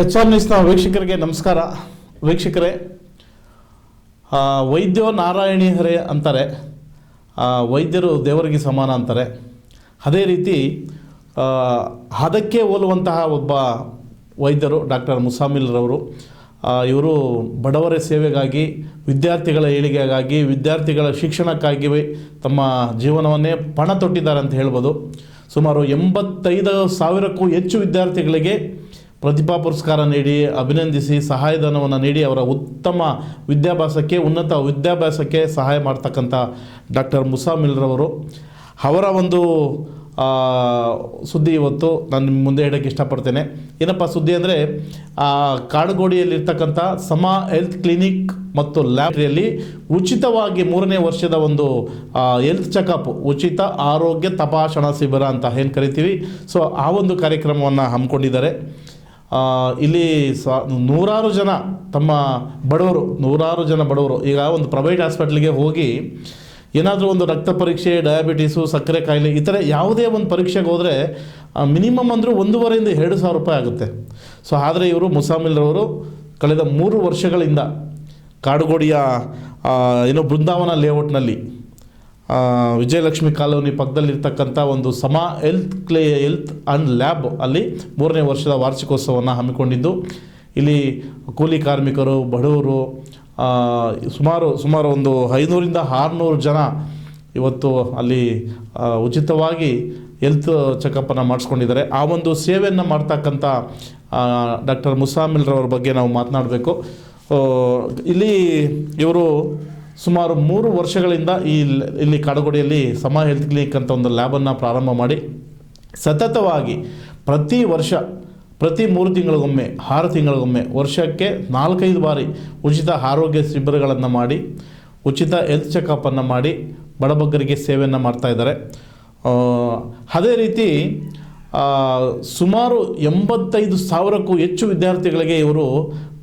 HR ನ್ಯೂಸ್ನ ವೀಕ್ಷಕರಿಗೆ ನಮಸ್ಕಾರ. ವೀಕ್ಷಕರೇ, ವೈದ್ಯೋ ನಾರಾಯಣಿ ಹರೇ ಅಂತಾರೆ, ವೈದ್ಯರು ದೇವರಿಗೆ ಸಮಾನ ಅಂತಾರೆ. ಅದೇ ರೀತಿ ಅದಕ್ಕೆ ಹೋಲುವಂತಹ ಒಬ್ಬ ವೈದ್ಯರು ಡಾಕ್ಟರ್ ಮುಸಾಮಿಲ್ರವರು. ಇವರು ಬಡವರ ಸೇವೆಗಾಗಿ, ವಿದ್ಯಾರ್ಥಿಗಳ ಏಳಿಗೆಗಾಗಿ, ವಿದ್ಯಾರ್ಥಿಗಳ ಶಿಕ್ಷಣಕ್ಕಾಗಿ ತಮ್ಮ ಜೀವನವನ್ನೇ ಪಣ ತೊಟ್ಟಿದ್ದಾರೆ ಅಂತ ಹೇಳ್ಬೋದು. ಸುಮಾರು 85,000ಕ್ಕೂ ಹೆಚ್ಚು ವಿದ್ಯಾರ್ಥಿಗಳಿಗೆ ಪ್ರತಿಭಾ ಪುರಸ್ಕಾರ ನೀಡಿ, ಅಭಿನಂದಿಸಿ, ಸಹಾಯಧನವನ್ನು ನೀಡಿ ಅವರ ಉತ್ತಮ ವಿದ್ಯಾಭ್ಯಾಸಕ್ಕೆ, ಉನ್ನತ ವಿದ್ಯಾಭ್ಯಾಸಕ್ಕೆ ಸಹಾಯ ಮಾಡ್ತಕ್ಕಂಥ ಡಾಕ್ಟರ್ ಮುಸಾಮಿಲ್ರವರು. ಅವರ ಒಂದು ಸುದ್ದಿ ಇವತ್ತು ನಾನು ನಿಮ್ಮ ಮುಂದೆ ಹೇಳೋಕ್ಕೆ ಇಷ್ಟಪಡ್ತೇನೆ. ಏನಪ್ಪ ಸುದ್ದಿ ಅಂದರೆ, ಕಾಡುಗೋಡಿಯಲ್ಲಿರ್ತಕ್ಕಂಥ ಸಮಾ ಹೆಲ್ತ್ ಕ್ಲಿನಿಕ್ ಮತ್ತು ಲ್ಯಾಬ್ರಿಯಲ್ಲಿ ಉಚಿತವಾಗಿ 3ನೇ ವರ್ಷದ ಒಂದು ಹೆಲ್ತ್ ಚೆಕಪ್, ಉಚಿತ ಆರೋಗ್ಯ ತಪಾಸಣಾ ಶಿಬಿರ ಅಂತ ಏನು ಕರಿತೀವಿ. ಸೊ ಆ ಒಂದು ಕಾರ್ಯಕ್ರಮವನ್ನು ಹಮ್ಮಿಕೊಂಡಿದ್ದಾರೆ. ಇಲ್ಲಿ ನೂರಾರು ಜನ ತಮ್ಮ ನೂರಾರು ಜನ ಬಡವರು ಈಗ ಒಂದು ಪ್ರೈವೇಟ್ ಹಾಸ್ಪಿಟ್ಲಿಗೆ ಹೋಗಿ ಏನಾದರೂ ಒಂದು ರಕ್ತ ಪರೀಕ್ಷೆ, ಡಯಾಬಿಟೀಸು, ಸಕ್ಕರೆ ಕಾಯಿಲೆ, ಈ ಥರ ಯಾವುದೇ ಒಂದು ಪರೀಕ್ಷೆಗೆ ಹೋದರೆ ಮಿನಿಮಮ್ ಅಂದರೂ 1,500ರಿಂದ 2,000 ರೂಪಾಯಿ ಆಗುತ್ತೆ. ಸೊ ಆದರೆ ಇವರು ಮುಸಾಮಿಲ್ರವರು ಕಳೆದ 3 ವರ್ಷಗಳಿಂದ ಕಾಡುಗೋಡಿಯ ಬೃಂದಾವನ ಲೇಔಟ್ನಲ್ಲಿ ವಿಜಯಲಕ್ಷ್ಮಿ ಕಾಲೋನಿ ಪಕ್ಕದಲ್ಲಿರ್ತಕ್ಕಂಥ ಒಂದು ಸಮಾ ಹೆಲ್ತ್ ಆ್ಯಂಡ್ ಲ್ಯಾಬ್ ಅಲ್ಲಿ 3ನೇ ವರ್ಷದ ವಾರ್ಷಿಕೋತ್ಸವವನ್ನು ಹಮ್ಮಿಕೊಂಡಿದ್ದು, ಇಲ್ಲಿ ಕೂಲಿ ಕಾರ್ಮಿಕರು, ಬಡವರು, ಸುಮಾರು ಒಂದು 500ರಿಂದ 600 ಜನ ಇವತ್ತು ಅಲ್ಲಿ ಉಚಿತವಾಗಿ ಹೆಲ್ತ್ ಚೆಕಪ್ಪನ್ನು ಮಾಡಿಸ್ಕೊಂಡಿದ್ದಾರೆ. ಆ ಒಂದು ಸೇವೆಯನ್ನು ಮಾಡ್ತಕ್ಕಂಥ ಡಾಕ್ಟರ್ ಮುಸಾಮಿಲ್ರವ್ರ ಬಗ್ಗೆ ನಾವು ಮಾತನಾಡಬೇಕು. ಇಲ್ಲಿ ಇವರು ಸುಮಾರು 3 ವರ್ಷಗಳಿಂದ ಇಲ್ಲಿ ಕಾಡುಗೋಡಿಯಲ್ಲಿ ಸಮಾ ಹೆಲ್ತ್ ಕ್ಲಿನಿಕ್ ಅಂತ ಒಂದು ಲ್ಯಾಬನ್ನು ಪ್ರಾರಂಭ ಮಾಡಿ ಸತತವಾಗಿ ಪ್ರತಿ ವರ್ಷ, ಪ್ರತಿ 3 ತಿಂಗಳಿಗೊಮ್ಮೆ, 6 ತಿಂಗಳಿಗೊಮ್ಮೆ, ವರ್ಷಕ್ಕೆ 4-5 ಬಾರಿ ಉಚಿತ ಆರೋಗ್ಯ ಶಿಬಿರಗಳನ್ನು ಮಾಡಿ, ಉಚಿತ ಹೆಲ್ತ್ ಚೆಕಪ್ಪನ್ನು ಮಾಡಿ ಬಡಬಗ್ಗರಿಗೆ ಸೇವೆಯನ್ನು ಮಾಡ್ತಾಯಿದ್ದಾರೆ. ಅದೇ ರೀತಿ ಸುಮಾರು 85,000ಕ್ಕೂ ಹೆಚ್ಚು ವಿದ್ಯಾರ್ಥಿಗಳಿಗೆ ಇವರು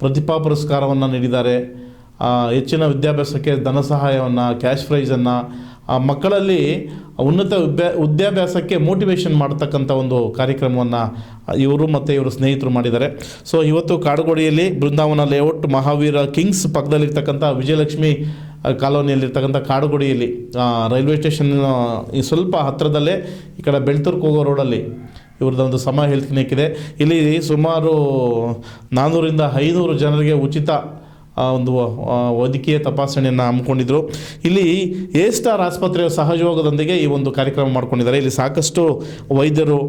ಪ್ರತಿಭಾ ಪುರಸ್ಕಾರವನ್ನು ನೀಡಿದ್ದಾರೆ. ಹೆಚ್ಚಿನ ವಿದ್ಯಾಭ್ಯಾಸಕ್ಕೆ ಧನ ಸಹಾಯವನ್ನು, ಕ್ಯಾಶ್ ಪ್ರೈಸನ್ನು, ಮಕ್ಕಳಲ್ಲಿ ಉನ್ನತ ವಿದ್ಯಾಭ್ಯಾಸಕ್ಕೆ ಮೋಟಿವೇಶನ್ ಮಾಡ್ತಕ್ಕಂಥ ಒಂದು ಕಾರ್ಯಕ್ರಮವನ್ನು ಇವರು ಮತ್ತು ಇವರು ಸ್ನೇಹಿತರು ಮಾಡಿದ್ದಾರೆ. ಸೊ ಇವತ್ತು ಕಾಡುಗೋಡಿಯಲ್ಲಿ ಬೃಂದಾವನ ಲೇಔಟ್, ಮಹಾವೀರ ಕಿಂಗ್ಸ್ ಪಕ್ಕದಲ್ಲಿರ್ತಕ್ಕಂಥ ವಿಜಯಲಕ್ಷ್ಮಿ ಕಾಲೋನಿಯಲ್ಲಿರ್ತಕ್ಕಂಥ ಕಾಡುಗೋಡಿಯಲ್ಲಿ ರೈಲ್ವೆ ಸ್ಟೇಷನ್ ಸ್ವಲ್ಪ ಹತ್ತಿರದಲ್ಲೇ ಈ ಕಡೆ ಬೆಳ್ತೂರ್ಗೆ ಹೋಗೋ ರೋಡಲ್ಲಿ ಇವ್ರದ್ದೊಂದು ಸಮಾ ಹೆಲ್ತ್ ಕ್ಲಿನಿಕ್ ಇದೆ. ಇಲ್ಲಿ ಸುಮಾರು 400ರಿಂದ 500 ಜನರಿಗೆ ಉಚಿತ ಒಂದು ವೈದ್ಯಕೀಯ ತಪಾಸಣೆಯನ್ನು ಹಮ್ಮಿಕೊಂಡಿದ್ರು. ಇಲ್ಲಿ A-ಸ್ಟಾರ್ ಆಸ್ಪತ್ರೆಯ ಸಹಯೋಗದೊಂದಿಗೆ ಈ ಒಂದು ಕಾರ್ಯಕ್ರಮ ಮಾಡ್ಕೊಂಡಿದ್ದಾರೆ. ಇಲ್ಲಿ ಸಾಕಷ್ಟು ವೈದ್ಯರು,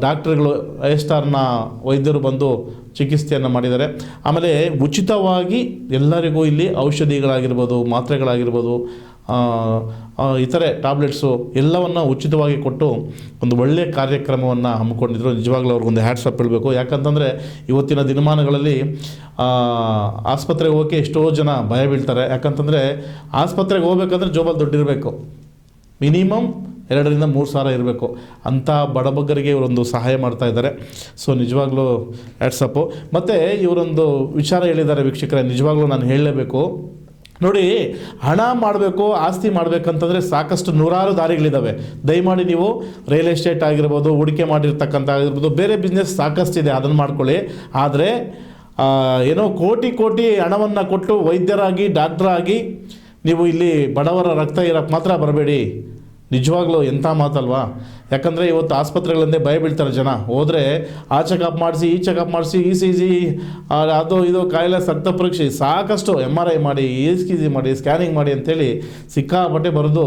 ಡಾಕ್ಟರ್ಗಳು, A-ಸ್ಟಾರ್ನ ವೈದ್ಯರು ಬಂದು ಚಿಕಿತ್ಸೆಯನ್ನು ಮಾಡಿದ್ದಾರೆ. ಆಮೇಲೆ ಉಚಿತವಾಗಿ ಎಲ್ಲರಿಗೂ ಇಲ್ಲಿ ಔಷಧಿಗಳಾಗಿರ್ಬೋದು, ಮಾತ್ರೆಗಳಾಗಿರ್ಬೋದು, ಇತರೆ ಟ್ಯಾಬ್ಲೆಟ್ಸು ಎಲ್ಲವನ್ನು ಉಚಿತವಾಗಿ ಕೊಟ್ಟು ಒಂದು ಒಳ್ಳೆಯ ಕಾರ್ಯಕ್ರಮವನ್ನು ಹಮ್ಮಿಕೊಂಡಿದ್ರು. ನಿಜವಾಗ್ಲೂ ಅವ್ರಿಗೊಂದು ಹ್ಯಾಟ್ಸ್ ಹೇಳಬೇಕು. ಯಾಕಂತಂದರೆ ಇವತ್ತಿನ ದಿನಮಾನಗಳಲ್ಲಿ ಆಸ್ಪತ್ರೆಗೆ ಹೋಗೋಕ್ಕೆ ಎಷ್ಟೋ ಜನ ಭಯ ಬೀಳ್ತಾರೆ. ಯಾಕಂತಂದರೆ ಆಸ್ಪತ್ರೆಗೆ ಹೋಗ್ಬೇಕಂದ್ರೆ ಜೋಬಲ್ಲಿ ದುಡ್ಡಿರಬೇಕು, ಮಿನಿಮಮ್ 2ರಿಂದ 3 ಸಾವಿರ ಇರಬೇಕು. ಅಂಥ ಬಡಬಗ್ಗರಿಗೆ ಇವರೊಂದು ಸಹಾಯ ಮಾಡ್ತಾ ಇದ್ದಾರೆ. ಸೊ ನಿಜವಾಗ್ಲೂ ಹ್ಯಾಟ್ಸಪ್ಪು. ಮತ್ತು ಇವರೊಂದು ವಿಚಾರ ಹೇಳಿದ್ದಾರೆ ವೀಕ್ಷಕರೇ, ನಿಜವಾಗ್ಲೂ ನಾನು ಹೇಳಲೇಬೇಕು. ನೋಡಿ, ಹಣ ಮಾಡಬೇಕು, ಆಸ್ತಿ ಮಾಡಬೇಕಂತಂದರೆ ಸಾಕಷ್ಟು ನೂರಾರು ದಾರಿಗಳಿದ್ದಾವೆ. ದಯಮಾಡಿ ನೀವು ರಿಯಲ್ ಎಸ್ಟೇಟ್ ಆಗಿರ್ಬೋದು, ಹೂಡಿಕೆ ಮಾಡಿರ್ತಕ್ಕಂಥ ಆಗಿರ್ಬೋದು, ಬೇರೆ ಬಿಸ್ನೆಸ್ ಸಾಕಷ್ಟಿದೆ, ಅದನ್ನು ಮಾಡ್ಕೊಳ್ಳಿ. ಆದರೆ ಕೋಟಿ ಹಣವನ್ನು ಕೊಟ್ಟು ವೈದ್ಯರಾಗಿ, ಡಾಕ್ಟ್ರಾಗಿ ನೀವು ಇಲ್ಲಿ ಬಡವರ ರಕ್ತ ಇರೋಕ್ಕೆ ಮಾತ್ರ ಬರಬೇಡಿ. ನಿಜವಾಗ್ಲೂ ಎಂಥ ಮಾತಲ್ವಾ? ಯಾಕಂದರೆ ಇವತ್ತು ಆಸ್ಪತ್ರೆಗಳಿಂದ ಭಯ ಬೀಳ್ತಾರೆ ಜನ. ಹೋದರೆ ಆ ಚೆಕಪ್ ಮಾಡಿಸಿ, ಈ ಚೆಕಪ್ ಮಾಡಿಸಿ, ECG, ಅದು ಇದು ಕಾಯಿಲೆ, ರಕ್ತ ಪರೀಕ್ಷೆ, ಸಾಕಷ್ಟು MRI ಮಾಡಿ, ECG ಮಾಡಿ, ಸ್ಕ್ಯಾನಿಂಗ್ ಮಾಡಿ ಅಂಥೇಳಿ ಸಿಕ್ಕಾಪಟ್ಟೆ ಬರೆದು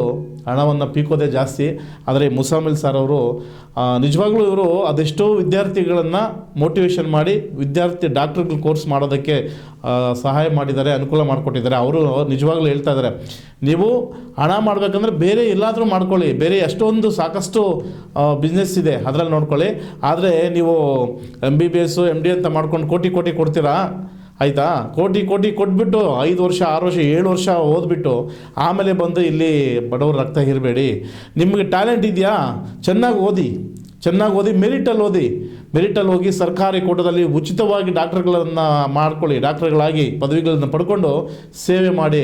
ಹಣವನ್ನು ಪೀಕೋದೇ ಜಾಸ್ತಿ. ಆದರೆ ಮುಸಾಮಿಲ್ ಸರ್ ಅವರು ನಿಜವಾಗ್ಲೂ ಇವರು ಅದೆಷ್ಟೋ ವಿದ್ಯಾರ್ಥಿಗಳನ್ನು ಮೋಟಿವೇಶನ್ ಮಾಡಿ ಡಾಕ್ಟರ್ಗಳು ಕೋರ್ಸ್ ಮಾಡೋದಕ್ಕೆ ಸಹಾಯ ಮಾಡಿದ್ದಾರೆ, ಅನುಕೂಲ ಮಾಡಿಕೊಟ್ಟಿದ್ದಾರೆ. ಅವರು ನಿಜವಾಗ್ಲೂ ಹೇಳ್ತಾ ಇದ್ದಾರೆ, ನೀವು ಹಣ ಮಾಡಬೇಕಂದ್ರೆ ಬೇರೆ ಎಲ್ಲಾದರೂ ಮಾಡ್ಕೊಳ್ಳಿ, ಬೇರೆ ಎಷ್ಟೊಂದು ಸಾಕಷ್ಟು ಬಿಸ್ನೆಸ್ ಇದೆ, ಅದರಲ್ಲಿ ನೋಡ್ಕೊಳ್ಳಿ. ಆದರೆ ನೀವು MBBS, MD ಅಂತ ಮಾಡ್ಕೊಂಡು ಕೋಟಿ ಕೊಡ್ತೀರಾ, ಆಯಿತಾ? ಕೋಟಿ ಕೊಟ್ಬಿಟ್ಟು 5 ವರ್ಷ, 6 ವರ್ಷ, 7 ವರ್ಷ ಓದ್ಬಿಟ್ಟು ಆಮೇಲೆ ಬಂದು ಇಲ್ಲಿ ಬಡವ್ರ ರಕ್ತ ಇರಬೇಡಿ. ನಿಮಗೆ ಟ್ಯಾಲೆಂಟ್ ಇದೆಯಾ, ಚೆನ್ನಾಗಿ ಓದಿ, ಮೆರಿಟಲ್ಲಿ ಹೋಗಿ ಸರ್ಕಾರಿ ಕೋಟದಲ್ಲಿ ಉಚಿತವಾಗಿ ಡಾಕ್ಟರ್ಗಳನ್ನು ಮಾಡ್ಕೊಳ್ಳಿ, ಡಾಕ್ಟರ್ಗಳಾಗಿ ಪದವಿಗಳನ್ನು ಪಡ್ಕೊಂಡು ಸೇವೆ ಮಾಡಿ.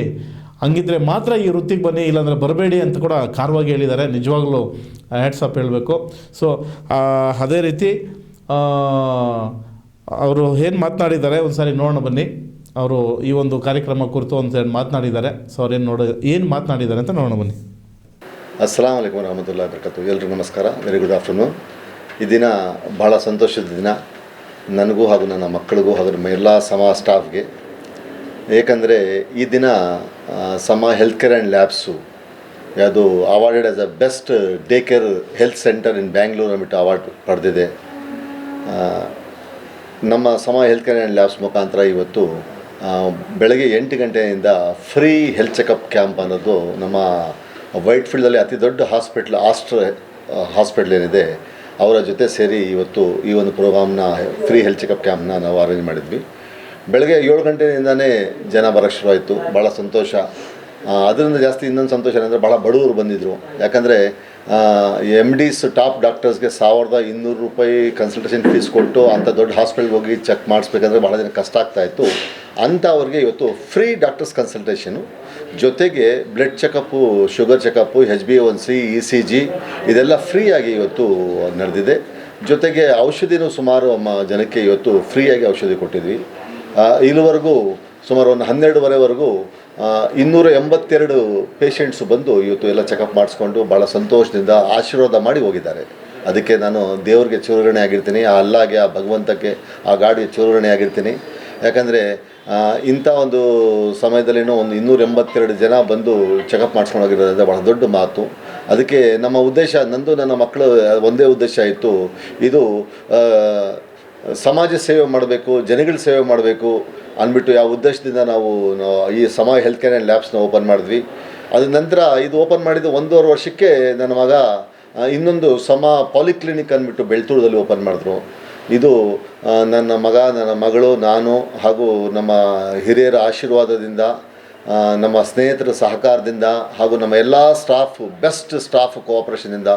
ಹಂಗಿದ್ರೆ ಮಾತ್ರ ಈ ವೃತ್ತಿಗೆ ಬನ್ನಿ, ಇಲ್ಲಾಂದರೆ ಬರಬೇಡಿ ಅಂತ ಕೂಡ ಖಾರವಾಗಿ ಹೇಳಿದ್ದಾರೆ. ನಿಜವಾಗ್ಲೂ ಹ್ಯಾಟ್ಸಪ್ ಹೇಳಬೇಕು. ಸೊ ಅದೇ ರೀತಿ ಅವರು ಏನು ಮಾತನಾಡಿದ್ದಾರೆ ಒಂದು ಸಾರಿ ನೋಡೋಣ ಬನ್ನಿ. ಅವರು ಈ ಒಂದು ಕಾರ್ಯಕ್ರಮ ಕುರಿತು ಒಂದು ಮಾತನಾಡಿದ್ದಾರೆ. ಸೊ ಅವ್ರೇನು ಏನು ಮಾತನಾಡಿದ್ದಾರೆ ಅಂತ ನೋಡೋಣ ಬನ್ನಿ. ಅಸ್ಸಲಾಮ್ ವಲೈಕುಮ್ ವರಹಮತುಲ್ಲಾಹಿ ವಬರಕಾತು. ಎಲ್ರಿಗೂ ನಮಸ್ಕಾರ, ವೆರಿ ಗುಡ್ ಆಫ್ಟರ್ನೂನ್. ಈ ದಿನ ಭಾಳ ಸಂತೋಷದ ದಿನ ನನಗೂ ಹಾಗೂ ನನ್ನ ಮಕ್ಕಳಿಗೂ ಹಾಗೂ ನಮ್ಮ ಎಲ್ಲ ಸಮ ಸ್ಟಾಫ್ಗೆ. ಏಕೆಂದರೆ ಈ ದಿನ ಸಮ ಹೆಲ್ತ್ ಕೇರ್ ಆ್ಯಂಡ್ ಲ್ಯಾಬ್ಸು ಯಾವುದು awarded as a best day care health centre ಇನ್ ಬ್ಯಾಂಗ್ಳೂರು ಅಂದ್ಬಿಟ್ಟು ಅವಾರ್ಡ್ ಪಡೆದಿದೆ. ನಮ್ಮ ಸಮ ಹೆಲ್ತ್ ಕೇರ್ ಆ್ಯಂಡ್ ಲ್ಯಾಬ್ಸ್ ಮುಖಾಂತರ ಇವತ್ತು ಬೆಳಗ್ಗೆ 8 ಗಂಟೆಯಿಂದ ಫ್ರೀ ಹೆಲ್ತ್ ಚೆಕಪ್ ಕ್ಯಾಂಪ್ ಅನ್ನೋದು ನಮ್ಮ ವೈಟ್ಫೀಲ್ಡಲ್ಲಿ ಅತಿ ದೊಡ್ಡ ಹಾಸ್ಪಿಟ್ಲ್ ಏನಿದೆ ಅವರ ಜೊತೆ ಸೇರಿ ಇವತ್ತು ಈ ಒಂದು ಪ್ರೋಗ್ರಾಮ್ನ ಫ್ರೀ ಹೆಲ್ತ್ ಚೆಕಪ್ ಕ್ಯಾಂಪ್ನ ನಾವು ಅರೇಂಜ್ ಮಾಡಿದ್ವಿ. ಬೆಳಗ್ಗೆ 7 ಗಂಟೆಯಿಂದನೇ ಜನ ಬರೋಕ್ಕೆ ಶುರುವಾಯಿತು. ಭಾಳ ಸಂತೋಷ. ಅದರಿಂದ ಜಾಸ್ತಿ ಇನ್ನೊಂದು ಸಂತೋಷ ಏನಂದರೆ ಭಾಳ ಬಡವರು ಬಂದಿದ್ದರು. ಯಾಕಂದರೆ MDs ಟಾಪ್ ಡಾಕ್ಟರ್ಸ್ಗೆ 1200 ರೂಪಾಯಿ ಕನ್ಸಲ್ಟೇಷನ್ ಫೀಸ್ ಕೊಟ್ಟು ಅಂಥ ದೊಡ್ಡ ಹಾಸ್ಪಿಟಲ್ಗೆ ಹೋಗಿ ಚೆಕ್ ಮಾಡಿಸ್ಬೇಕಂದ್ರೆ ಭಾಳ ದಿನ ಕಷ್ಟ ಆಗ್ತಾಯಿತ್ತು. ಅಂಥವ್ರಿಗೆ ಇವತ್ತು ಫ್ರೀ ಡಾಕ್ಟರ್ಸ್ ಕನ್ಸಲ್ಟೇಷನು ಜೊತೆಗೆ blood checkup, sugar checkup, HbA1c, ECG ಇದೆಲ್ಲ ಫ್ರೀಯಾಗಿ ಇವತ್ತು ನಡೆದಿದೆ. ಜೊತೆಗೆ ಔಷಧಿನೂ ಸುಮಾರು ಜನಕ್ಕೆ ಇವತ್ತು ಫ್ರೀಯಾಗಿ ಔಷಧಿ ಕೊಟ್ಟಿದ್ವಿ. ಇಲ್ಲಿವರೆಗೂ ಸುಮಾರು ಒಂದು 12:30ವರೆಗೂ 282 ಪೇಷಂಟ್ಸು ಬಂದು ಇವತ್ತು ಎಲ್ಲ ಚೆಕಪ್ ಮಾಡಿಸ್ಕೊಂಡು ಭಾಳ ಸಂತೋಷದಿಂದ ಆಶೀರ್ವಾದ ಮಾಡಿ ಹೋಗಿದ್ದಾರೆ. ಅದಕ್ಕೆ ನಾನು ದೇವ್ರಿಗೆ ಚಿರಋಣಿ ಆಗಿರ್ತೀನಿ, ಆ ಅಲ್ಲಾಗೆ, ಆ ಭಗವಂತಕ್ಕೆ, ಆ ಗಾಡಿಗೆ ಚಿರಋಣಿ ಆಗಿರ್ತೀನಿ. ಯಾಕಂದರೆ ಇಂಥ ಒಂದು ಸಮಯದಲ್ಲಿನೂ ಒಂದು 282 ಜನ ಬಂದು ಚೆಕಪ್ ಮಾಡ್ಸ್ಕೊಂಡು ಹೋಗಿರೋದ್ರಿಂದ ಭಾಳ ದೊಡ್ಡ ಮಾತು. ಅದಕ್ಕೆ ನಮ್ಮ ಉದ್ದೇಶ, ನಂದು ನನ್ನ ಮಕ್ಕಳು ಒಂದೇ ಉದ್ದೇಶ ಇತ್ತು, ಇದು ಸಮಾಜ ಸೇವೆ ಮಾಡಬೇಕು, ಜನಗಳ ಸೇವೆ ಮಾಡಬೇಕು ಅಂದ್ಬಿಟ್ಟು ಯಾವ ಉದ್ದೇಶದಿಂದ ನಾವು ಈ ಸಮ ಹೆಲ್ತ್ ಕೇರ್ ಆ್ಯಂಡ್ ಲ್ಯಾಬ್ಸ್ನ ಓಪನ್ ಮಾಡಿದ್ವಿ. ಅದ ನಂತರ ಇದು ಓಪನ್ ಮಾಡಿದ್ದು 1.5 ವರ್ಷಕ್ಕೆ ನನ್ನ ಮಗ ಇನ್ನೊಂದು ಸಮ ಪಾಲಿಕ್ಲಿನಿಕ್ ಅಂದ್ಬಿಟ್ಟು ಬೆಳ್ತೂಳದಲ್ಲಿ ಓಪನ್ ಮಾಡಿದ್ರು. ಇದು ನನ್ನ ಮಗ, ನನ್ನ ಮಗಳು, ನಾನು ಹಾಗೂ ನಮ್ಮ ಹಿರಿಯರ ಆಶೀರ್ವಾದದಿಂದ, ನಮ್ಮ ಸ್ನೇಹಿತರ ಸಹಕಾರದಿಂದ ಹಾಗೂ ನಮ್ಮ ಎಲ್ಲ ಸ್ಟಾಫ್, ಬೆಸ್ಟ್ ಸ್ಟಾಫ್ ಕೋಆಪ್ರೇಷನಿಂದ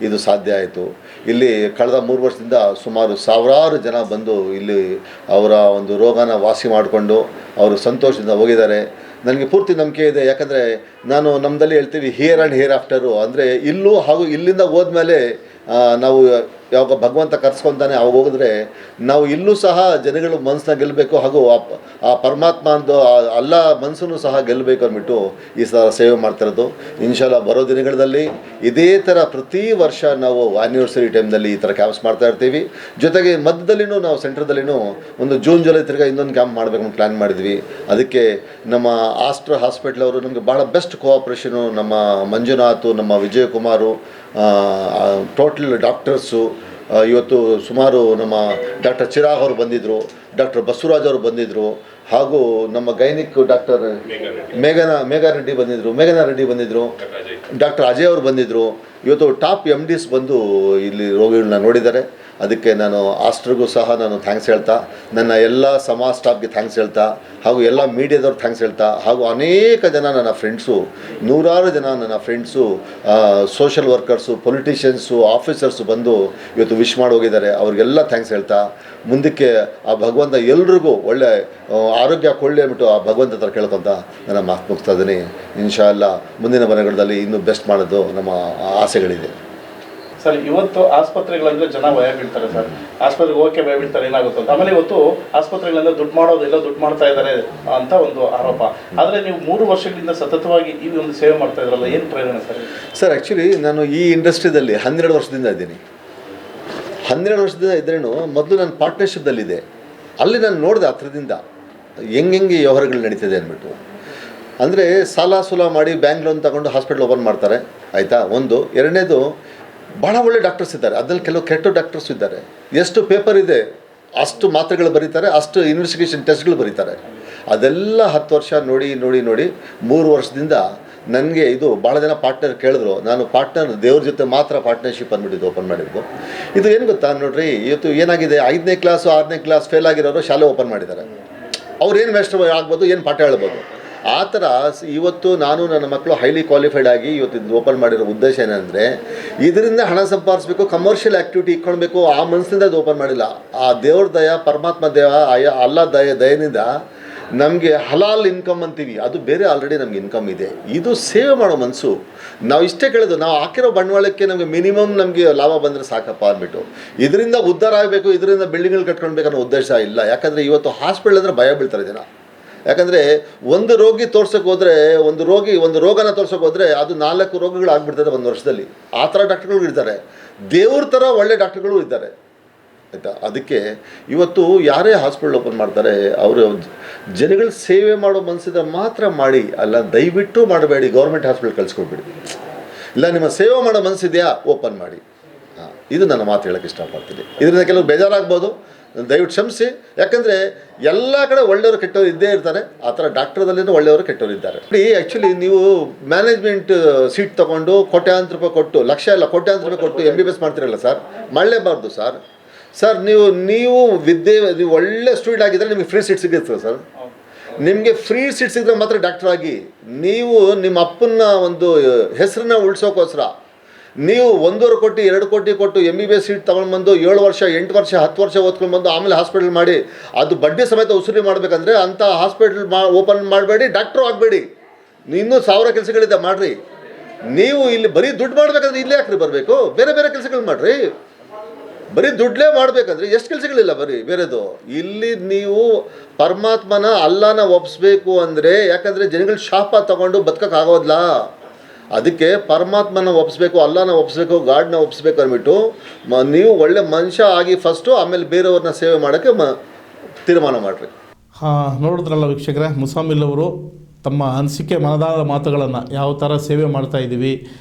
ಇದು ಸಾಧ್ಯ ಆಯಿತು. ಇಲ್ಲಿ ಕಳೆದ 3 ವರ್ಷದಿಂದ ಸುಮಾರು ಸಾವಿರಾರು ಜನ ಬಂದು ಇಲ್ಲಿ ಅವರ ಒಂದು ರೋಗನ ವಾಸಿ ಮಾಡಿಕೊಂಡು ಅವರು ಸಂತೋಷದಿಂದ ಹೋಗಿದ್ದಾರೆ. ನನಗೆ ಪೂರ್ತಿ ನಂಬಿಕೆ ಇದೆ. ಯಾಕಂದರೆ ನಾನು ನಮ್ಮದಲ್ಲಿ ಹೇಳ್ತೀವಿ ಹಿಯರ್ ಆ್ಯಂಡ್ ಹಿಯರ್ ಆಫ್ಟರು, ಅಂದರೆ ಇಲ್ಲೂ ಹಾಗೂ ಇಲ್ಲಿಂದ ಹೋದ್ಮೇಲೆ ನಾವು ಯಾವಾಗ ಭಗವಂತ ಕರ್ಸ್ಕೊತಾನೆ ಅವಾಗ ಹೋಗಿದ್ರೆ ನಾವು ಇಲ್ಲೂ ಸಹ ಜನಗಳು ಮನಸ್ಸನ್ನ ಗೆಲ್ಲಬೇಕು ಹಾಗೂ ಆ ಪರಮಾತ್ಮ ಅಂದು ಎಲ್ಲ ಮನಸ್ಸನ್ನು ಸಹ ಗೆಲ್ಲಬೇಕು ಅಂದ್ಬಿಟ್ಟು ಈ ಸಲ ಸೇವೆ ಮಾಡ್ತಿರೋದು. ಇನ್ಶಾಲ್ಲ ಬರೋ ದಿನಗಳಲ್ಲಿ ಇದೇ ಥರ ಪ್ರತಿ ವರ್ಷ ನಾವು ಆ್ಯನಿವರ್ಸರಿ ಟೈಮ್ನಲ್ಲಿ ಈ ಥರ ಕ್ಯಾಂಪ್ಸ್ ಮಾಡ್ತಾ ಇರ್ತೀವಿ. ಜೊತೆಗೆ ಮಧ್ಯದಲ್ಲಿನೂ ನಾವು ಸೆಂಟ್ರದಲ್ಲಿನೂ ಒಂದು ಜೂನ್ ಜುಲೈ ತಿರ್ಗಾ ಇನ್ನೊಂದು ಕ್ಯಾಂಪ್ ಮಾಡಬೇಕು ಅಂತ ಪ್ಲ್ಯಾನ್ ಮಾಡಿದ್ವಿ. ಅದಕ್ಕೆ ನಮ್ಮ ಆಸ್ಟ್ರ ಹಾಸ್ಪಿಟ್ಲ್ ಅವರು ನಮಗೆ ಭಾಳ ಬೆಸ್ಟ್ ಕೋಆಪ್ರೇಷನು, ನಮ್ಮ ಮಂಜುನಾಥ್, ನಮ್ಮ ವಿಜಯಕುಮಾರು, ಟೋಟಲ್ ಡಾಕ್ಟರ್ಸು ಇವತ್ತು ಸುಮಾರು ನಮ್ಮ ಡಾಕ್ಟರ್ ಚಿರಾಗ್ ಅವರು ಬಂದಿದ್ದರು, ಡಾಕ್ಟರ್ ಬಸವರಾಜ್ ಅವರು ಬಂದಿದ್ದರು, ಹಾಗೂ ನಮ್ಮ ಗೈನಿಕ್ ಡಾಕ್ಟರ್ ಮೇಘನಾ ರೆಡ್ಡಿ ಬಂದಿದ್ದರು, ಡಾಕ್ಟರ್ ಅಜಯ್ ಅವರು ಬಂದಿದ್ದರು. ಇವತ್ತು ಟಾಪ್ MDs ಬಂದು ಇಲ್ಲಿ ರೋಗಿಗಳನ್ನ ನೋಡಿದ್ದಾರೆ. ಅದಕ್ಕೆ ನಾನು ಆಸ್ಟ್ರಿಗೂ ಸಹ ನಾನು ಥ್ಯಾಂಕ್ಸ್ ಹೇಳ್ತಾ, ನನ್ನ ಎಲ್ಲ ಸಮಾಜ ಸ್ಟಾಫ್ಗೆ ಥ್ಯಾಂಕ್ಸ್ ಹೇಳ್ತಾ, ಹಾಗೂ ಎಲ್ಲ ಮೀಡಿಯಾದವ್ರು ಥ್ಯಾಂಕ್ಸ್ ಹೇಳ್ತಾ, ಹಾಗೂ ಅನೇಕ ಜನ ನನ್ನ ಫ್ರೆಂಡ್ಸು, ನೂರಾರು ಜನ ನನ್ನ friends, social workers, politicians, officers ಬಂದು ಇವತ್ತು ವಿಶ್ ಮಾಡಿ ಹೋಗಿದ್ದಾರೆ. ಅವ್ರಿಗೆಲ್ಲ ಥ್ಯಾಂಕ್ಸ್ ಹೇಳ್ತಾ, ಮುಂದಕ್ಕೆ ಆ ಭಗವಂತ ಎಲ್ರಿಗೂ ಒಳ್ಳೆ ಆರೋಗ್ಯ ಕೊಳ್ಳಿ ಅಂದ್ಬಿಟ್ಟು ಆ ಭಗವಂತ ಹತ್ರ ಕೇಳ್ಕೊತ ನನ್ನ ಮಾತು ಮುಗಿಸ್ತಾ ಇದ್ದೀನಿ. ಇನ್ಶಾ ಅಲ್ಲ ಮುಂದಿನ ದಿನಗಳಲ್ಲಿ ಇನ್ನೂ ಬೆಸ್ಟ್ ಮಾಡೋದು ನಮ್ಮ ಆಸೆಗಳಿದೆ. ಸರ್, ಇವತ್ತು ಆಸ್ಪತ್ರೆಗಳಂದ್ರೆ ಜನ ಭಯ ಬೀಳ್ತಾರೆ ಸರ್, ಆಸ್ಪತ್ರೆಗೆ ಹೋಗಕ್ಕೆ ಭಯ ಬೀಳ್ತಾರೆ, ಏನಾಗುತ್ತೆ ಅಂತ. ಆಮೇಲೆ ಇವತ್ತು ಆಸ್ಪತ್ರೆಗಳಿಂದ ದುಡ್ಡು ಮಾಡ್ತಾ ಇದ್ದಾರೆ ಅಂತ ಒಂದು ಆರೋಪ. ಆದರೆ ನೀವು 3 ವರ್ಷಗಳಿಂದ ಸತತವಾಗಿ ಈ ಒಂದು ಸೇವೆ ಮಾಡ್ತಾ ಇದ್ರಲ್ಲ, ಏನು ಪ್ರಯೋಜನ ಸರ್? ಸರ್, ಆ್ಯಕ್ಚುಲಿ ನಾನು ಈ ಇಂಡಸ್ಟ್ರಿದಲ್ಲಿ 12 ವರ್ಷದಿಂದ ಇದ್ದೀನಿ. 12 ವರ್ಷದಿಂದ ಇದ್ರೇನು ಮೊದಲು ನಾನು ಪಾರ್ಟ್ನರ್ಶಿಪ್ದಲ್ಲಿದೆ. ಅಲ್ಲಿ ನಾನು ನೋಡಿದೆ ಹತ್ರದಿಂದ ಹೆಂಗೆ ವ್ಯವಹಾರಗಳು ನಡೀತಿದೆ ಅಂದ್ಬಿಟ್ಟು. ಅಂದರೆ ಸಾಲ ಸೂಲ ಮಾಡಿ ಬ್ಯಾಂಕ್ ಲೋನ್ ತಗೊಂಡು ಹಾಸ್ಪಿಟ್ಲ್ ಓಪನ್ ಮಾಡ್ತಾರೆ, ಆಯಿತಾ? ಒಂದು. ಎರಡನೇದು, ಭಾಳ ಒಳ್ಳೆ ಡಾಕ್ಟರ್ಸ್ ಇದ್ದಾರೆ, ಅದ್ರಲ್ಲಿ ಕೆಲವು ಕೆಟ್ಟ ಡಾಕ್ಟರ್ಸ್ ಇದ್ದಾರೆ. ಎಷ್ಟು ಪೇಪರ್ ಇದೆ ಅಷ್ಟು ಮಾತ್ರೆಗಳು ಬರೀತಾರೆ, ಅಷ್ಟು ಇನ್ವೆಸ್ಟಿಗೇಷನ್ ಟೆಸ್ಟ್ಗಳು ಬರೀತಾರೆ. ಅದೆಲ್ಲ 10 ವರ್ಷ ನೋಡಿ 3 ವರ್ಷದಿಂದ ನನಗೆ ಇದು ಭಾಳ ಜನ ಪಾರ್ಟ್ನರ್ ಕೇಳಿದ್ರು. ನಾನು ಪಾರ್ಟ್ನರ್ ದೇವ್ರ ಜೊತೆ ಮಾತ್ರ ಪಾರ್ಟ್ನರ್ಶಿಪ್ ಅಂದ್ಬಿಟ್ಟಿದ್ದು ಓಪನ್ ಮಾಡಿದ್ದು. ಇದು ಏನು ಗೊತ್ತಾ ನೋಡ್ರಿ, ಇವತ್ತು ಏನಾಗಿದೆ, 5ನೇ ಕ್ಲಾಸು 6ನೇ ಕ್ಲಾಸ್ ಫೇಲ್ ಆಗಿರೋರು ಶಾಲೆ ಓಪನ್ ಮಾಡಿದ್ದಾರೆ. ಅವ್ರು ಏನು ವೇಸ್ಟ್ ಆಗ್ಬೋದು, ಏನು ಪಾಠ ಹೇಳ್ಬೋದು. ಆ ಥರ ಇವತ್ತು ನಾನು ನನ್ನ ಮಕ್ಕಳು ಹೈಲಿ ಕ್ವಾಲಿಫೈಡ್ ಆಗಿ ಇವತ್ತು ಇದು ಓಪನ್ ಮಾಡಿರೋ ಉದ್ದೇಶ ಏನಂದರೆ ಇದರಿಂದ ಹಣ ಸಂಪಾದಿಸಬೇಕು, ಕಮರ್ಷಿಯಲ್ ಆ್ಯಕ್ಟಿವಿಟಿ ಇಟ್ಕೊಳ್ಬೇಕು, ಆ ಮನಸ್ಸಿಂದ ಅದು ಓಪನ್ ಮಾಡಿಲ್ಲ. ಆ ದೇವ್ರ ದಯ, ಪರಮಾತ್ಮ ದೇವ, ಅಲ್ಲ ದಯೆಯಿಂದ ನಮಗೆ ಹಲಾಲ್ ಇನ್ಕಮ್ ಅಂತೀವಿ, ಅದು ಬೇರೆ ಆಲ್ರೆಡಿ ನಮ್ಗೆ ಇನ್ಕಮ್ ಇದೆ. ಇದು ಸೇವೆ ಮಾಡೋ ಮನಸ್ಸು. ನಾವು ಇಷ್ಟೇ ಕೇಳೋದು, ನಾವು ಹಾಕಿರೋ ಬಂಡವಾಳಕ್ಕೆ ನಮಗೆ ಮಿನಿಮಮ್ ನಮಗೆ ಲಾಭ ಬಂದರೆ ಸಾಕಪ್ಪ ಅಂದ್ಬಿಟ್ಟು ಇದರಿಂದ ಉದ್ಧಾರ ಆಗಬೇಕು, ಇದರಿಂದ ಬಿಲ್ಡಿಂಗ್ಗಳು ಕಟ್ಕೊಳ್ಬೇಕು ಅನ್ನೋ ಉದ್ದೇಶ ಇಲ್ಲ. ಯಾಕಂದರೆ ಇವತ್ತು ಹಾಸ್ಪಿಟಲ್ ಅಂದರೆ ಭಯ ಬೀಳ್ತಾರೆ ಜನ. ಯಾಕಂದರೆ ಒಂದು ರೋಗಿ ತೋರ್ಸೋಕೆ ಹೋದರೆ, ಒಂದು ರೋಗನ ತೋರ್ಸೋಕೆ ಹೋದರೆ ಅದು 4 ರೋಗಗಳು ಆಗ್ಬಿಡ್ತದೆ ಒಂದು ವರ್ಷದಲ್ಲಿ. ಆ ಥರ ಡಾಕ್ಟ್ರುಗಳು ಇದ್ದಾರೆ, ದೇವ್ರ ಥರ ಒಳ್ಳೆ ಡಾಕ್ಟ್ರುಗಳು ಇದ್ದಾರೆ, ಆಯಿತಾ. ಅದಕ್ಕೆ ಇವತ್ತು ಯಾರೇ ಹಾಸ್ಪಿಟಲ್ ಓಪನ್ ಮಾಡ್ತಾರೆ ಅವರು ಜನಗಳ ಸೇವೆ ಮಾಡೋ ಮನಸ್ಸಿದ್ರೆ ಮಾತ್ರ ಮಾಡಿ, ಅಲ್ಲ ದಯವಿಟ್ಟು ಮಾಡಬೇಡಿ ಗೌರ್ಮೆಂಟ್ ಹಾಸ್ಪಿಟಲ್ ಕಳಿಸ್ಕೊಡ್ಬೇಡಿ. ಇಲ್ಲ ನಿಮ್ಮ ಸೇವೆ ಮಾಡೋ ಮನಸ್ಸಿದೆಯಾ ಓಪನ್ ಮಾಡಿ. ಇದು ನನ್ನ ಮಾತು ಹೇಳೋಕ್ಕೆ ಇಷ್ಟಪಡ್ತೀನಿ. ಇದರಿಂದ ಕೆಲವು ಬೇಜಾರಾಗ್ಬೋದು, ದಯವಿಟ್ಟು ಕ್ಷಮಿಸಿ. ಯಾಕಂದರೆ ಎಲ್ಲ ಕಡೆ ಒಳ್ಳೆಯವರು ಕೆಟ್ಟವರು ಇದ್ದೇ ಇರ್ತಾರೆ, ಆ ಥರ ಡಾಕ್ಟ್ರದಲ್ಲಿನೂ ಒಳ್ಳೆಯವರು ಕೆಟ್ಟವರು ಇದ್ದಾರೆ. ಆ್ಯಕ್ಚುಲಿ ನೀವು ಮ್ಯಾನೇಜ್ಮೆಂಟ್ ಸೀಟ್ ತೊಗೊಂಡು ಕೋಟ್ಯಾಂತರ ರೂಪಾಯಿ ಕೊಟ್ಟು, ಲಕ್ಷ ಇಲ್ಲ ಕೋಟ್ಯಾಂತರ ರೂಪಾಯಿ ಕೊಟ್ಟು MBBS ಮಾಡ್ತಿರಲ್ಲ ಸರ್, ಮಾಡಲೇಬಾರ್ದು ಸರ್. ಸರ್ ನೀವು ನೀವು ಒಳ್ಳೆ ಸ್ಟೂಡೆಂಟ್ ಆಗಿದ್ದರೆ ನಿಮಗೆ ಫ್ರೀ ಸೀಟ್ ಸಿಗುತ್ತೆ ಸರ್. ನಿಮಗೆ ಫ್ರೀ ಸೀಟ್ ಸಿಗಿದ್ರೆ ಮಾತ್ರ ಡಾಕ್ಟರ್ ಆಗಿ. ನೀವು ನಿಮ್ಮ ಅಪ್ಪನ ಒಂದು ಹೆಸರನ್ನ ಉಳಿಸೋಕ್ಕೋಸ್ಕರ ನೀವು 1.5 ಕೋಟಿ 2 ಕೋಟಿ ಕೊಟ್ಟು MBBS ಸೀಟ್ ತೊಗೊಂಡ್ಬಂದು 7 ವರ್ಷ 8 ವರ್ಷ 10 ವರ್ಷ ಓದ್ಕೊಂಡ್ಬಂದು ಆಮೇಲೆ ಹಾಸ್ಪಿಟಲ್ ಮಾಡಿ ಅದು ಬಡ್ಡಿ ಸಮೇತ ವಸೂಲಿ ಮಾಡಬೇಕಂದ್ರೆ ಅಂಥ ಹಾಸ್ಪಿಟಲ್ ಓಪನ್ ಮಾಡಬೇಡಿ, ಡಾಕ್ಟ್ರು ಆಗಬೇಡಿ. ಇನ್ನೂ 1000 ಕೆಲಸಗಳಿದೆ ಮಾಡಿರಿ. ನೀವು ಇಲ್ಲಿ ಬರೀ ದುಡ್ಡು ಮಾಡಬೇಕಂದ್ರೆ ಇಲ್ಲೇ ಯಾಕ್ರಿ ಬರಬೇಕು, ಬೇರೆ ಬೇರೆ ಕೆಲಸಗಳು ಮಾಡಿರಿ. ಬರೀ ದುಡ್ಡೇ ಮಾಡಬೇಕಂದ್ರೆ ಎಷ್ಟು ಕೆಲಸಗಳಿಲ್ಲ ಬರೀ ಬೇರೆದು. ಇಲ್ಲಿ ನೀವು ಪರಮಾತ್ಮನ ಅಲ್ಲಾನ ಒಪ್ಪಿಸ್ಬೇಕು ಅಂದರೆ, ಯಾಕಂದರೆ ಜನಗಳು ಶಾಪ ತೊಗೊಂಡು ಬದುಕೋಕ್ಕಾಗೋದಿಲ್ಲ. ಅದಕ್ಕೆ ಪರಮಾತ್ಮನ ಒಪ್ಪಿಸ್ಬೇಕು, ಅಲ್ಲಾನ ಒಪ್ಪಿಸ್ಬೇಕು, ಗಾಡ್ನ ಒಪ್ಪಿಸ್ಬೇಕು ಅಂದ್ಬಿಟ್ಟು ನೀವು ಒಳ್ಳೆ ಮನುಷ್ಯ ಆಗಿ ಫಸ್ಟು, ಆಮೇಲೆ ಬೇರೆಯವ್ರನ್ನ ಸೇವೆ ಮಾಡೋಕ್ಕೆ ತೀರ್ಮಾನ ಮಾಡಿರಿ. ನೋಡಿದ್ರಲ್ಲ ವೀಕ್ಷಕರೇ, ಮುಸಾಮಿಲ್ ಅವರು ತಮ್ಮ ಅನಿಸಿಕೆ ಮನದಾಳದ ಮಾತುಗಳನ್ನು ಯಾವ ಥರ ಸೇವೆ ಮಾಡ್ತಾಯಿದ್ದೀವಿ,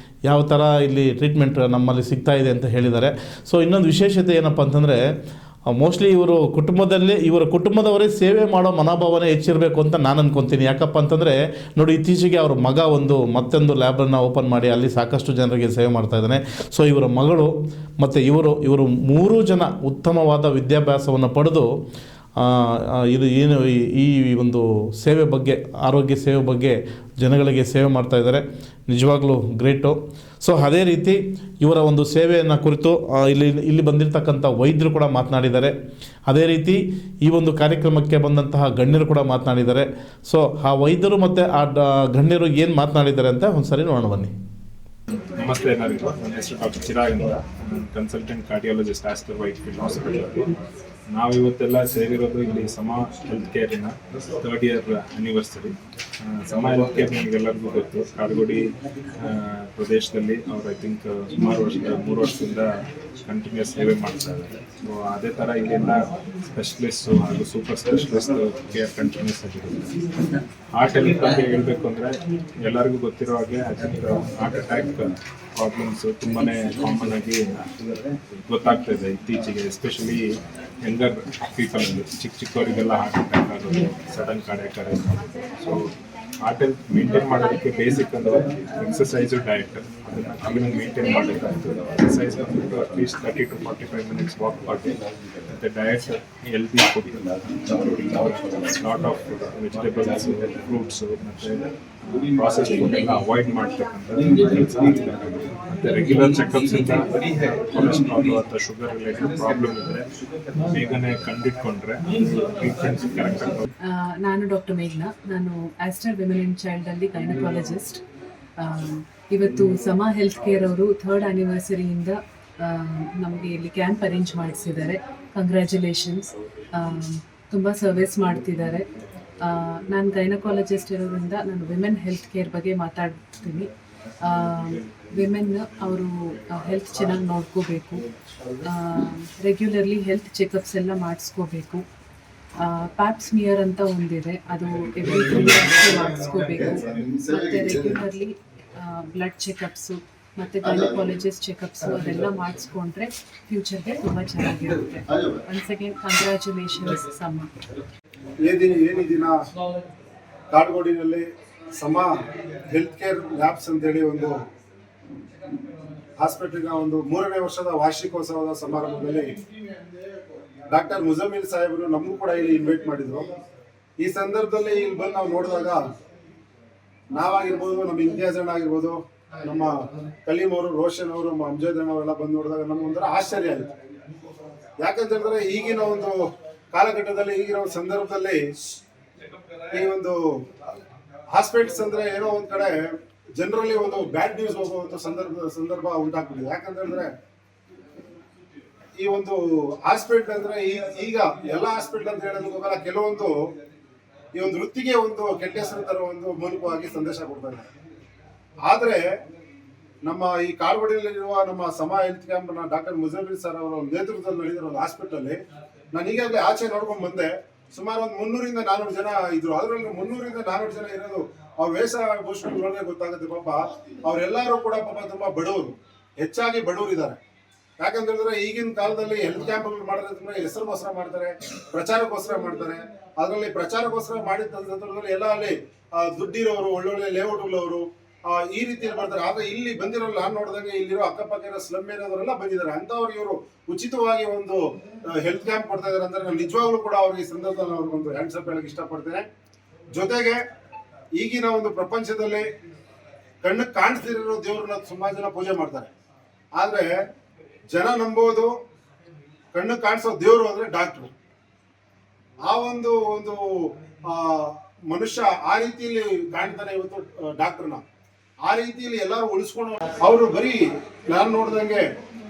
ಯಾವ ಥರ ಇಲ್ಲಿ ಟ್ರೀಟ್ಮೆಂಟ್ ನಮ್ಮಲ್ಲಿ ಸಿಗ್ತಾ ಇದೆ ಅಂತ ಹೇಳಿದ್ದಾರೆ. ಸೊ ಇನ್ನೊಂದು ವಿಶೇಷತೆ ಏನಪ್ಪ ಅಂತಂದರೆ, ಮೋಸ್ಟ್ಲಿ ಇವರ ಕುಟುಂಬದವರೇ ಸೇವೆ ಮಾಡೋ ಮನೋಭಾವನೆ ಹೆಚ್ಚಿರಬೇಕು ಅಂತ ನಾನು ಅನ್ಕೊತೀನಿ. ಯಾಕಪ್ಪ ಅಂತಂದರೆ ನೋಡಿ, ಇತ್ತೀಚೆಗೆ ಅವ್ರ ಮಗ ಮತ್ತೊಂದು ಲ್ಯಾಬನ್ನು ಓಪನ್ ಮಾಡಿ ಅಲ್ಲಿ ಸಾಕಷ್ಟು ಜನರಿಗೆ ಸೇವೆ ಮಾಡ್ತಾ ಇದ್ದಾನೆ. ಸೊ ಇವರ ಮಗಳು ಮತ್ತು ಇವರು 3 ಜನ ಉತ್ತಮವಾದ ವಿದ್ಯಾಭ್ಯಾಸವನ್ನು ಪಡೆದು ಈ ಒಂದು ಸೇವೆ ಬಗ್ಗೆ, ಆರೋಗ್ಯ ಸೇವೆ ಬಗ್ಗೆ ಜನಗಳಿಗೆ ಸೇವೆ ಮಾಡ್ತಾ ಇದ್ದಾರೆ. ನಿಜವಾಗ್ಲೂ ಗ್ರೇಟು. ಸೊ ಅದೇ ರೀತಿ ಇವರ ಒಂದು ಸೇವೆಯನ್ನು ಕುರಿತು ಇಲ್ಲಿ ಬಂದಿರತಕ್ಕಂಥ ವೈದ್ಯರು ಕೂಡ ಮಾತನಾಡಿದ್ದಾರೆ. ಅದೇ ರೀತಿ ಈ ಒಂದು ಕಾರ್ಯಕ್ರಮಕ್ಕೆ ಬಂದಂತಹ ಗಣ್ಯರು ಕೂಡ ಮಾತನಾಡಿದ್ದಾರೆ. ಸೊ ಆ ವೈದ್ಯರು ಮತ್ತು ಆ ಗಣ್ಯರು ಏನು ಮಾತನಾಡಿದ್ದಾರೆ ಅಂತ ಒಂದು ಸರಿ ನೋಡೋಣ ಬನ್ನಿ. ನಮಸ್ತೆ ಎಲ್ಲರಿಗೂ. ನನ್ನ ಹೆಸರು ಡಾಕ್ಟರ್ ಚಿರಾಗ್ ಅಂತ, consultant cardiologist Aster Whitefield hospital. ನಾವು ಇವತ್ತೆಲ್ಲ ಸೇರಿರೋದು ಇಲ್ಲಿ ಸಮಾ ಹೆಲ್ತ್ ಕೇರಿನ 3rd ಇಯರ್ ಆ್ಯನಿವರ್ಸರಿ. ಸಮಾ ಹೆಲ್ತ್ ಕೇರ್ ನಿಮಗೆಲ್ಲರಿಗೂ ಗೊತ್ತು, ಕಾರಗೋಡಿ ಪ್ರದೇಶದಲ್ಲಿ ಅವರು ಐ ಥಿಂಕ್ ಸುಮಾರು 3 ವರ್ಷದಿಂದ ಕಂಟಿನ್ಯೂಸ್ ಸೇವೆ ಮಾಡ್ತಾ ಇದ್ದಾರೆ. ಸೊ ಅದೇ ಥರ ಇಲ್ಲೆಲ್ಲ ಸ್ಪೆಷಲಿಸ್ಟು ಹಾಗೂ ಸೂಪರ್ ಸ್ಪೆಷಲಿಸ್ಟ್ ಕೇರ್ ಕಂಟಿನ್ಯೂಸ್ ಆಗಿರುತ್ತೆ. ಹಾರ್ಟ್ ಹೆಲ್ತ್ ಬಗ್ಗೆ ಹೇಳಬೇಕು ಅಂದರೆ ಎಲ್ಲರಿಗೂ ಗೊತ್ತಿರೋ ಹಾಗೆ I think heart attack problems ತುಂಬಾ ಕಾಮನ್ ಆಗಿ ಗೊತ್ತಾಗ್ತಾ ಇದೆ ಇತ್ತೀಚೆಗೆ, ಎಸ್ಪೆಷಲಿ ಯಂಗರ್ ಪೀಪಲಲ್ಲಿ. ಚಿಕ್ಕವರಿಗೆಲ್ಲ ಹಾರ್ಟ್ ಅಟ್ಯಾಕ್ ಆಗೋದು, ಸಡನ್ ಕಾರ್ಡಿಯಾಕ್ ಅರೆಸ್ಟ್ ಆಗೋದು. ಸೊ ಹಾರ್ಟ್ ಹೆಲ್ತ್ ಮೇಂಟೈನ್ ಮಾಡೋದಕ್ಕೆ ಬೇಸಿಕ್ ಅಂದರೆ ಎಕ್ಸಸೈಸು, ಡಯಟ್, ಅದನ್ನು ಕ್ಲೀನಾಗಿ ಮೇಂಟೈನ್ ಮಾಡಬೇಕಾಗ್ತದೆ. ಎಕ್ಸಸೈಸ್ ಬಂದ್ಬಿಟ್ಟು ಅಟ್ಲೀಸ್ಟ್ 30 to 45 minutes ವಾಕ್ ಮಾಡಿ, ಮತ್ತು diet healthy food, lot of vegetables, fruits ಮತ್ತು ಪ್ರಾಸೆಸ್ ಫುಡ್ ಎಲ್ಲ ಅವಾಯ್ಡ್ ಮಾಡ್ತಕ್ಕಂಥದ್ದು ಕೆಲಸ ಆಗಬೇಕಾಗುತ್ತೆ. ಮತ್ತು ರೆಗ್ಯುಲರ್ ಚೆಕಪ್ಸಿಂದ ಕೊಲೆಸ್ಟ್ರಾಲು ಅಥವಾ ಶುಗರ್ ರಿಲೇಟೆಡ್ ಪ್ರಾಬ್ಲಮ್ ಇದ್ದರೆ ಬೇಗನೆ ಕಂಡಿಟ್ಕೊಂಡ್ರೆ ಟ್ರೀಟ್ಮೆಂಟ್ಸ್ ಕರೆಕ್ಟಾಗಿ. ನಾನು ಡಾಕ್ಟರ್ ಮೇಘ್ನಾ, ನಾನು ಆಸ್ಟರ್ ವಿಮೆನ್ ಅಂಡ್ ಚೈಲ್ಡ್ ಅಲ್ಲಿ ಗೈನಕಾಲಜಿಸ್ಟ್. ಇವತ್ತು ಸಮಾ ಹೆಲ್ತ್ ಕೇರ್ ಅವರು 3rd ಆ್ಯನಿವರ್ಸರಿಯಿಂದ ನಮಗೆ ಇಲ್ಲಿ ಕ್ಯಾಂಪ್ ಅರೇಂಜ್ ಮಾಡಿಸಿದ್ದಾರೆ. ಕಂಗ್ರ್ಯಾಚುಲೇಷನ್ಸ್. ತುಂಬ ಸರ್ವಿಸ್ ಮಾಡ್ತಿದ್ದಾರೆ. ನಾನು ಗೈನಕಾಲಜಿಸ್ಟ್ ಇರೋದ್ರಿಂದ ನಾನು ವಿಮೆನ್ ಹೆಲ್ತ್ ಕೇರ್ ಬಗ್ಗೆ ಮಾತಾಡ್ತೀನಿ. ವಿಮೆನ್ ಅವರು ಹೆಲ್ತ್ ಚೆನ್ನಾಗಿ ನೋಡ್ಕೋಬೇಕು, ರೆಗ್ಯುಲರ್ಲಿ ಹೆಲ್ತ್ ಚೆಕಪ್ಸ್ ಎಲ್ಲ ಮಾಡಿಸ್ಕೋಬೇಕು. ಪ್ಯಾಪ್ಸ್ಮಿಯರ್ ಅಂತ ಒಂದಿದೆ, ಅದು ಎವ್ರಿ 3 ಮಂತ್ಸ್ಗೆ ಮಾಡಿಸ್ಕೋಬೇಕು. ಮತ್ತು ರೆಗ್ಯುಲರ್ಲಿ ಬ್ಲಡ್ ಚೆಕಪ್ಸು ಮತ್ತು ಗೈನಕಾಲಜಿಸ್ಟ್ ಚೆಕಪ್ಸು ಅದೆಲ್ಲ ಮಾಡಿಸ್ಕೊಂಡ್ರೆ ಫ್ಯೂಚರ್ಗೆ ತುಂಬ ಚೆನ್ನಾಗಿರುತ್ತೆ. ಒನ್ಸ್ ಅಗೇನ್ ಕಂಗ್ರ್ಯಾಚುಲೇಷನ್ಸ್ ಸಮ್ಮ. ಏನಿದಿನ ಕಾರಗೋಡಿನಲ್ಲಿ ಸಮಾ ಹೆಲ್ತ್ ಕೇರ್ ಲ್ಯಾಬ್ಸ್ ಅಂತೇಳಿ ಒಂದು ಹಾಸ್ಪಿಟಲ್ನ ಒಂದು 3ನೇ ವರ್ಷದ ವಾರ್ಷಿಕೋತ್ಸವದ ಸಮಾರಂಭದಲ್ಲಿ ಡಾಕ್ಟರ್ ಮುಜಮಿಲ್ ಸಾಹೇಬರು ನಮಗೂ ಕೂಡ ಇಲ್ಲಿ ಇನ್ವೈಟ್ ಮಾಡಿದ್ರು. ಈ ಸಂದರ್ಭದಲ್ಲಿ ಇಲ್ಲಿ ಬಂದು ನಾವು ನೋಡಿದಾಗ ನಾವಾಗಿರ್ಬೋದು, ನಮ್ಮ ಇಂತಿಯಾಜ್ ಅಣ್ಣ ಆಗಿರ್ಬೋದು, ನಮ್ಮ ಕಲೀಂ ಅವರು, ರೋಷನ್ ಅವರು, ಅಮ್ಜದ್ ಅಣ್ಣ ಅವರೆಲ್ಲ ಬಂದು ನೋಡಿದಾಗ ನಮ್ಗೆ ಒಂಥರ ಆಶ್ಚರ್ಯ ಆಯಿತು. ಯಾಕಂತ ಹೇಳಿದ್ರೆ ಈಗಿನ ಒಂದು ಕಾಲಘಟ್ಟದಲ್ಲಿ, ಈಗಿನ ಒಂದು ಸಂದರ್ಭದಲ್ಲಿ ಈ ಒಂದು ಹಾಸ್ಪಿಟಲ್ಸ್ ಅಂದ್ರೆ ಏನೋ ಒಂದ್ ಕಡೆ ಜನರಲಿ ಒಂದು ಬ್ಯಾಡ್ ನ್ಯೂಸ್ ಹೋಗುವಂತ ಸಂದರ್ಭ ಉಂಟಾಗ್ಬಿಟ್ಟಿದೆ. ಯಾಕಂತಂದ್ರೆ ಈ ಒಂದು ಹಾಸ್ಪಿಟಲ್ ಅಂದ್ರೆ ಈಗ ಎಲ್ಲ ಹಾಸ್ಪಿಟಲ್ ಅಂತ ಹೇಳೋದಕ್ಕೆ ಹೋಗಲ್ಲ, ಕೆಲವೊಂದು ಈ ಒಂದು ವೃತ್ತಿಗೆ ಒಂದು ಕೆಟ್ಟ ಹೆಸರು ತರುವ ಒಂದು ಮೂಲಕವಾಗಿ ಸಂದೇಶ ಕೊಡ್ತಾ ಇದ್ದಾರೆ. ಆದ್ರೆ ನಮ್ಮ ಈ ಕಾರವಾರದಲ್ಲಿರುವ ನಮ್ಮ ಸಮಾ ಹೆಲ್ತ್ ಕ್ಯಾಂಪ್ ನ ಡಾಕ್ಟರ್ ಮುಜಮಿಲ್ ಸರ್ ಅವರ ನೇತೃತ್ವದಲ್ಲಿ ನಡೆದಿರೋ ಒಂದು ಹಾಸ್ಪಿಟಲ್ ಅಲ್ಲಿ ನಾನು ಈಗಾಗಲೇ ಆಚೆ ನೋಡ್ಕೊಂಡ್ ಬಂದೆ. ಸುಮಾರು ಒಂದು 300 ರಿಂದ 400 ಜನ ಇದ್ರು. ಅದರಲ್ಲಿ 300 ರಿಂದ 400 ಜನ ಇರೋದು ಅವ್ರ ವೇಷಭೂಷಣ ನೋಡಿದ್ರೆ ಗೊತ್ತಾಗುತ್ತೆ. ಪಾಪ ಅವರೆಲ್ಲರೂ ಕೂಡ ಪಾಪ ತುಂಬಾ ಬಡವರು, ಹೆಚ್ಚಾಗಿ ಬಡವರು ಇದ್ದಾರೆ. ಯಾಕಂತಂದ್ರೆ ಈಗಿನ ಕಾಲದಲ್ಲಿ ಹೆಲ್ತ್ ಕ್ಯಾಂಪ್ಗಳು ಮಾಡೋದ್ರಿಂದ ಹೆಸರುಗೋಸ್ಕರ ಮಾಡ್ತಾರೆ, ಪ್ರಚಾರಕ್ಕೋಸ್ಕರ ಮಾಡ್ತಾರೆ. ಅದರಲ್ಲಿ ಪ್ರಚಾರಕ್ಕೋಸ್ಕರ ಮಾಡಿದ ಸಂದರ್ಭದಲ್ಲಿ ಎಲ್ಲ ಅಲ್ಲಿ ದುಡ್ಡಿರೋರು, ಒಳ್ಳೊಳ್ಳೆ ಲೇಔಟ್ಗಳವರು ಈ ರೀತಿಯಲ್ಲಿ ಬರ್ತಾರೆ. ಆದ್ರೆ ಇಲ್ಲಿ ಬಂದಿರೋಲ್ಲ, ನಾನು ನೋಡಿದಂಗೆ ಇಲ್ಲಿರೋ ಅಕ್ಕಪಕ್ಕ ಇರೋ ಸ್ಲಮ್ ಏರಿಯಾದವರೆಲ್ಲ ಬಂದಿದ್ದಾರೆ. ಅಂತವ್ರಿಗೆ ಇವರು ಉಚಿತವಾಗಿ ಒಂದು ಹೆಲ್ತ್ ಕ್ಯಾಂಪ್ ಕೊಡ್ತಾ ಇದಾರೆ ಅಂದ್ರೆ ನಾನು ನಿಜವಾಗ್ಲೂ ಕೂಡ ಅವ್ರಿಗೆ ಈ ಸಂದರ್ಭದಲ್ಲಿ ಅವ್ರಿಗೊಂದು ಹ್ಯಾಂಡ್ಸಪ್ ಹೇಳಕ್ ಇಷ್ಟಪಡ್ತೇನೆ. ಜೊತೆಗೆ ಈಗಿನ ಒಂದು ಪ್ರಪಂಚದಲ್ಲಿ ಕಣ್ಣು ಕಾಣಿಸ್ತಿರೋ ದೇವ್ರನ್ನ ತುಂಬಾ ಜನ ಪೂಜೆ ಮಾಡ್ತಾರೆ. ಆದ್ರೆ ಜನ ನಂಬೋದು ಕಣ್ಣು ಕಾಣಿಸೋ ದೇವರು ಅಂದ್ರೆ ಡಾಕ್ಟ್ರು. ಆ ಒಂದು ಮನುಷ್ಯ ಆ ರೀತಿಯಲ್ಲಿ ಕಾಣ್ತಾನೆ ಇವತ್ತು ಡಾಕ್ಟರ್ನ. ಆ ರೀತಿಯಲ್ಲಿ ಎಲ್ಲರೂ ಉಳಿಸ್ಕೊಂಡು ಅವರು ಬರೀ ನಾನು ನೋಡ್ದಂಗೆ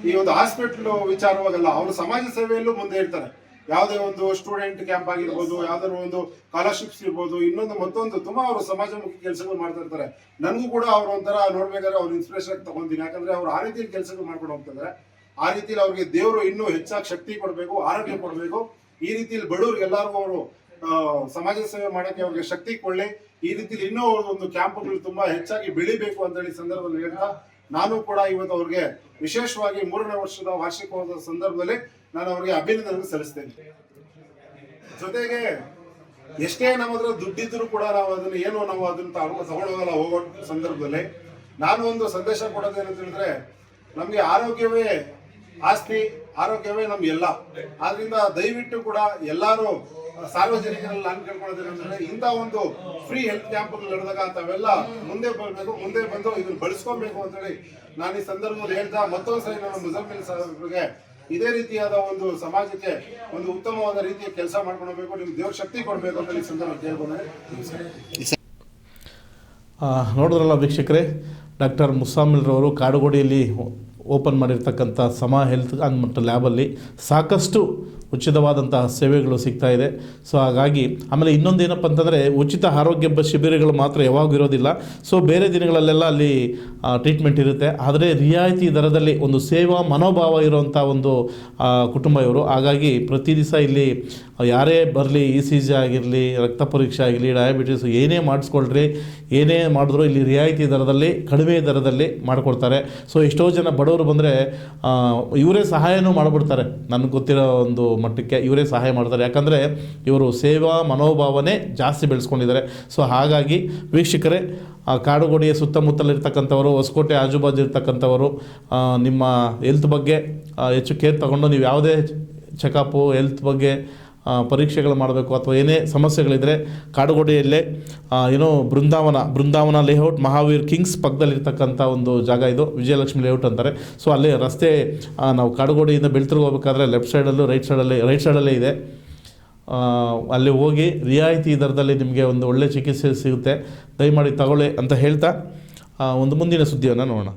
ಈ ಒಂದು ಹಾಸ್ಪಿಟಲ್ ವಿಚಾರವಾಗಲ್ಲ, ಅವರು ಸಮಾಜ ಸೇವೆಯಲ್ಲೂ ಮುಂದೆ ಇರ್ತಾರೆ. ಯಾವುದೇ ಒಂದು ಸ್ಟೂಡೆಂಟ್ ಕ್ಯಾಂಪ್ ಆಗಿರ್ಬೋದು, ಯಾವ್ದಾದ್ರು ಒಂದು ಸ್ಕಾಲರ್ಶಿಪ್ಸ್ ಇರ್ಬೋದು, ಇನ್ನೊಂದು ಮತ್ತೊಂದು ತುಂಬಾ ಅವರು ಸಮಾಜಮುಖಿ ಕೆಲಸಗಳು ಮಾಡ್ತಾ ಇರ್ತಾರೆ. ನನಗೂ ಕೂಡ ಅವ್ರು ಒಂಥರ ನೋಡ್ಬೇಕಾದ್ರೆ ಅವ್ರ ಇನ್ಸ್ಪಿರೇಷನ್ ತಗೊಂತೀನಿ. ಯಾಕಂದ್ರೆ ಅವ್ರು ಆ ರೀತಿಯಲ್ಲಿ ಕೆಲಸಗಳು ಮಾಡ್ಕೊಂಡು ಹೋಗ್ತಾರೆ. ಆ ರೀತಿಯಲ್ಲಿ ಅವ್ರಿಗೆ ದೇವರು ಇನ್ನೂ ಹೆಚ್ಚಾಗಿ ಶಕ್ತಿ ಕೊಡಬೇಕು, ಆರೋಗ್ಯ ಕೊಡಬೇಕು. ಈ ರೀತಿಯಲ್ಲಿ ಬಡವ್ರಿಗೆ ಎಲ್ಲರಿಗೂ ಅವರು ಸಮಾಜ ಸೇವೆ ಮಾಡಕ್ಕೆ ಅವ್ರಿಗೆ ಶಕ್ತಿ ಕೊಳ್ಳಿ. ಈ ರೀತಿಯಲ್ಲಿ ಇನ್ನೂ ಒಂದು ಕ್ಯಾಂಪ್ಗಳು ತುಂಬಾ ಹೆಚ್ಚಾಗಿ ಬೆಳಿಬೇಕು ಅಂತ ಹೇಳಿ ಸಂದರ್ಭದಲ್ಲಿ ಹೇಳ್ತಾ, ನಾನು ಕೂಡ ಇವತ್ತು ಅವ್ರಿಗೆ ವಿಶೇಷವಾಗಿ 3ನೇ ವರ್ಷದ ವಾರ್ಷಿಕೋತ್ಸವದ ಸಂದರ್ಭದಲ್ಲಿ ನಾನು ಅವ್ರಿಗೆ ಅಭಿನಂದನೆ ಸಲ್ಲಿಸ್ತೇನೆ. ಜೊತೆಗೆ ಎಷ್ಟೇ ನಮ್ಮ ಹತ್ರ ದುಡ್ಡಿದ್ರು ಕೂಡ ನಾವು ಅದನ್ನ ತಗೊಳ್ಳೋದಲ್ಲ. ಹೋಗೋ ಸಂದರ್ಭದಲ್ಲಿ ನಾನು ಒಂದು ಸಂದೇಶ ಕೊಡೋದೇನಂತ ಹೇಳಿದ್ರೆ, ನಮ್ಗೆ ಆರೋಗ್ಯವೇ ಆಸ್ತಿ, ಆರೋಗ್ಯವೇ ನಮ್ಗೆ ಎಲ್ಲ. ಆದ್ರಿಂದ ದಯವಿಟ್ಟು ಕೂಡ ಎಲ್ಲರೂ ಸಾರ್ವಜನಿಕರಲ್ಲಿ ನಾನು ಕೇಳ್ಕೊಳ್ಳೋದೇನಂದ್ರೆ, ಇಂಥ ಒಂದು ಫ್ರೀ ಹೆಲ್ತ್ ಕ್ಯಾಂಪ್ಗಳು ನಡೆದಾಗ ತಾವೆಲ್ಲ ಮುಂದೆ ಬರಬೇಕು, ಮುಂದೆ ಬಂದು ಇದನ್ನ ಬಳಸ್ಕೊಬೇಕು ಅಂತ ಹೇಳಿ ನಾನು ಈ ಸಂದರ್ಭದಲ್ಲಿ ಹೇಳ್ತಾ, ಮತ್ತೊಂದ್ಸರಿ ನಾನು ಮುಜಮಿಲ್ ಸಾಹೇಬ್ರಿಗೆ ಇದೇ ರೀತಿಯಾದ ಒಂದು ಸಮಾಜಕ್ಕೆ ಒಂದು ಉತ್ತಮವಾದ ರೀತಿಯ ಕೆಲಸ ಮಾಡ್ಕೊಳ್ಬೇಕು, ನಿಮ್ಗೆ ದೇವ್ರ ಶಕ್ತಿ ಕೊಡಬೇಕು ಅಂತ ಈ ಸಂದರ್ಭದಲ್ಲಿ ಕೇಳ್ಕೊಂಡೆ. ನೋಡಿದ್ರಲ್ಲ ವೀಕ್ಷಕರೇ, ಡಾಕ್ಟರ್ ಮುಸಾಮಿಲ್ರವರು ಕಾಡುಗೋಡಿಯಲ್ಲಿ ಓಪನ್ ಮಾಡಿರ್ತಕ್ಕಂಥ ಸಮಾ ಹೆಲ್ತ್ ಅಂದ್ಬಿಟ್ಟು ಲ್ಯಾಬಲ್ಲಿ ಸಾಕಷ್ಟು ಉಚಿತವಾದಂತಹ ಸೇವೆಗಳು ಸಿಗ್ತಾ ಇದೆ. ಸೊ ಹಾಗಾಗಿ ಆಮೇಲೆ ಇನ್ನೊಂದು ಏನಪ್ಪ ಅಂತಂದರೆ, ಉಚಿತ ಆರೋಗ್ಯ ಶಿಬಿರಗಳು ಮಾತ್ರ ಯಾವಾಗೂ ಇರೋದಿಲ್ಲ. ಸೊ ಬೇರೆ ದಿನಗಳಲ್ಲೆಲ್ಲ ಅಲ್ಲಿ ಟ್ರೀಟ್ಮೆಂಟ್ ಇರುತ್ತೆ. ಆದರೆ ರಿಯಾಯಿತಿ ದರದಲ್ಲಿ ಒಂದು ಸೇವಾ ಮನೋಭಾವ ಇರುವಂಥ ಒಂದು ಕುಟುಂಬ ಇವರು. ಹಾಗಾಗಿ ಪ್ರತಿ ದಿವಸ ಇಲ್ಲಿ ಯಾರೇ ಬರಲಿ, ECG ಆಗಿರಲಿ, ರಕ್ತ ಪರೀಕ್ಷೆ ಆಗಲಿ, ಡಯಾಬಿಟೀಸ್ ಏನೇ ಮಾಡಿಸ್ಕೊಳ್ರಿ, ಏನೇ ಮಾಡಿದ್ರು ಇಲ್ಲಿ ರಿಯಾಯಿತಿ ದರದಲ್ಲಿ, ಕಡಿಮೆ ದರದಲ್ಲಿ ಮಾಡಿಕೊಡ್ತಾರೆ. ಸೊ ಎಷ್ಟೋ ಜನ ಬಡವರು ಬಂದರೆ ಇವರೇ ಸಹಾಯನೂ ಮಾಡಿಬಿಡ್ತಾರೆ. ನನಗೆ ಗೊತ್ತಿರೋ ಒಂದು ಮಟ್ಟಕ್ಕೆ ಇವರೇ ಸಹಾಯ ಮಾಡ್ತಾರೆ. ಯಾಕಂದರೆ ಇವರು ಸೇವಾ ಮನೋಭಾವನೆ ಜಾಸ್ತಿ ಬೆಳೆಸ್ಕೊಂಡಿದ್ದಾರೆ. ಸೊ ಹಾಗಾಗಿ ವೀಕ್ಷಕರೇ, ಕಾಡುಗೋಡಿಯ ಸುತ್ತಮುತ್ತಲಿರ್ತಕ್ಕಂಥವರು, ಹೊಸಕೋಟೆ ಆಜುಬಾಜು ಇರ್ತಕ್ಕಂಥವರು ನಿಮ್ಮ ಹೆಲ್ತ್ ಬಗ್ಗೆ ಹೆಚ್ಚು ಕೇರ್ ತಗೊಂಡು ನೀವು ಯಾವುದೇ ಚೆಕಪ್ಪು, ಹೆಲ್ತ್ ಬಗ್ಗೆ ಪರೀಕ್ಷೆಗಳು ಮಾಡಬೇಕು ಅಥವಾ ಏನೇ ಸಮಸ್ಯೆಗಳಿದ್ದರೆ ಕಾಡುಗೋಡಿಯಲ್ಲೇ ಬೃಂದಾವನ ಲೇಔಟ್, ಮಹಾವೀರ್ ಕಿಂಗ್ಸ್ ಪಕ್ಕದಲ್ಲಿರ್ತಕ್ಕಂಥ ಒಂದು ಜಾಗ ಇದು, ವಿಜಯಲಕ್ಷ್ಮಿ ಲೇಔಟ್ ಅಂತಾರೆ. ಸೊ ಅಲ್ಲೇ ರಸ್ತೆ ನಾವು ಕಾಡುಗೋಡಿಯಿಂದ ಬೆಳ್ತಿರ್ಗೆ ಹೋಗ್ಬೇಕಾದ್ರೆ ಲೆಫ್ಟ್ ಸೈಡಲ್ಲೂ ರೈಟ್ ಸೈಡಲ್ಲೇ ಇದೆ. ಅಲ್ಲಿ ಹೋಗಿ ರಿಯಾಯಿತಿ ದರದಲ್ಲಿ ನಿಮಗೆ ಒಂದು ಒಳ್ಳೆಯ ಚಿಕಿತ್ಸೆ ಸಿಗುತ್ತೆ. ದಯಮಾಡಿ ತಗೊಳ್ಳಿ ಅಂತ ಹೇಳ್ತಾ ಒಂದು ಮುಂದಿನ ಸುದ್ದಿಯನ್ನು ನೋಡೋಣ.